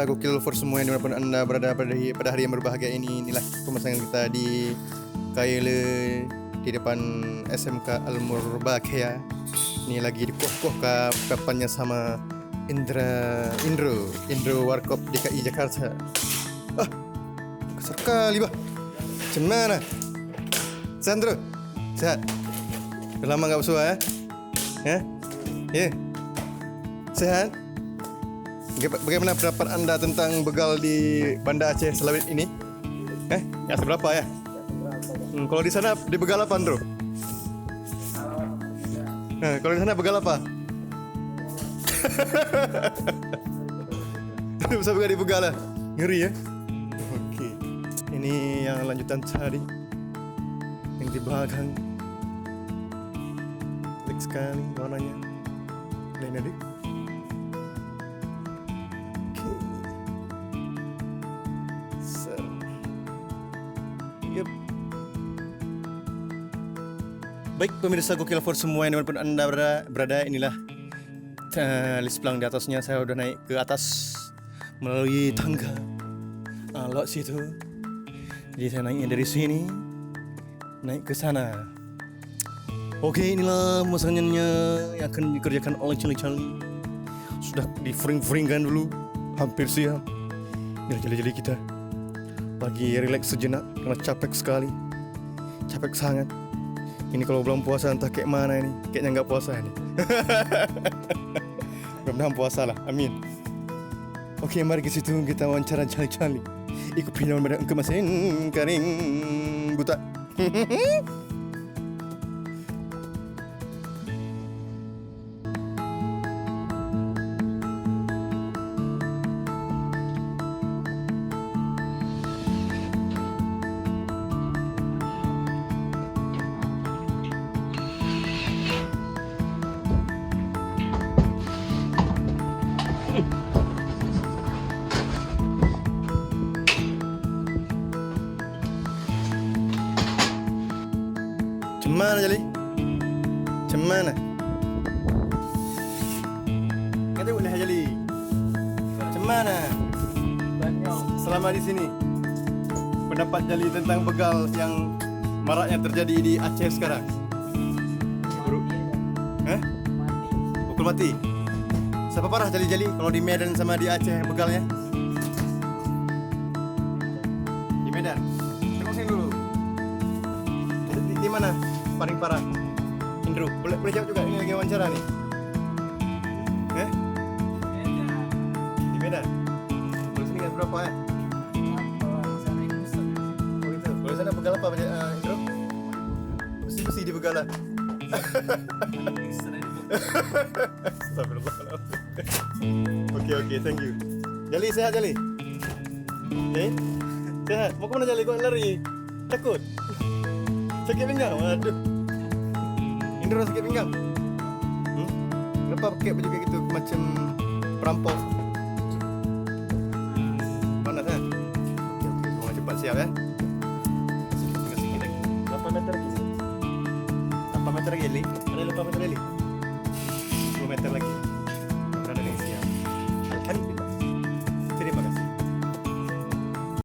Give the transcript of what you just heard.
pemirsa gokil for semua yang dimanapun anda berada pada hari yang berbahagia ini. Inilah pemasangan kita di Kaile di depan SMK Al-Murbakaya. Ini lagi dikoh-koh kapannya sama Indro Warkop DKI Jakarta. Besar kali bah. Macam mana? Sandro, sehat? Udah lama gak bersua ya? Ya? Sehat? Bagaimana pendapat anda tentang begal di Banda Aceh Selawit ini? Ya seberapa ya? Kalau di sana di begal apa, Andro? Kalau di sana begal apa? Bisa begal di begal lah. Ngeri ya? Oke. Ini yang lanjutan tadi. Yang di belakang. Klik sekali warnanya. Lain adik. Yep. Baik pemirsa gokil for semua yang dimanapun anda berada, inilah list pelang di atasnya. Saya udah naik ke atas melalui tangga alok situ. Jadi saya naiknya dari sini naik ke sana. Oke, inilah pemasangannya yang akan dikerjakan oleh Charlie. Sudah di fring-fringkan dulu, hampir siap. Jeli-jeli kita lagi relax sejenak karena capek sekali, capek sangat. Ini kalau belum puasa entah kayak mana ini, kayaknya nggak puasa ini. Mudah-mudahan puasa lah, amin. Oke, mari ke situ kita wawancara Charlie. Ikut pinjam pada ke mesin kering buta. Cemana Jali? Cemana? Kata boleh Jali. Cemana? Selama di sini, pendapat Jali tentang begal yang maraknya terjadi di Aceh sekarang? Pukul mati. Siapa parah Jali kalau di Medan sama di Aceh begalnya? Di Medan. Tengok sini dulu. Di mana paling parah? Indro, boleh jawab juga, ini lagi wawancara nih. Di Medan. Boleh sini kan berapa ya? Boleh sana begal apa Indro? Besi di begal lah. Oke, thank you. Jali sehat Jali? Sehat. Mau kemana Jali? Kok lari? Takut? Sakit pinggang? Waduh. Indro sakit pinggang? Kenapa pakai baju kayak gitu macam perampok? Panas kan? Oke. Mau cepat siap ya? Tinggal sedikit lagi. 8 meter lagi. 8 meter lagi, Li? Ada 8 meter lagi?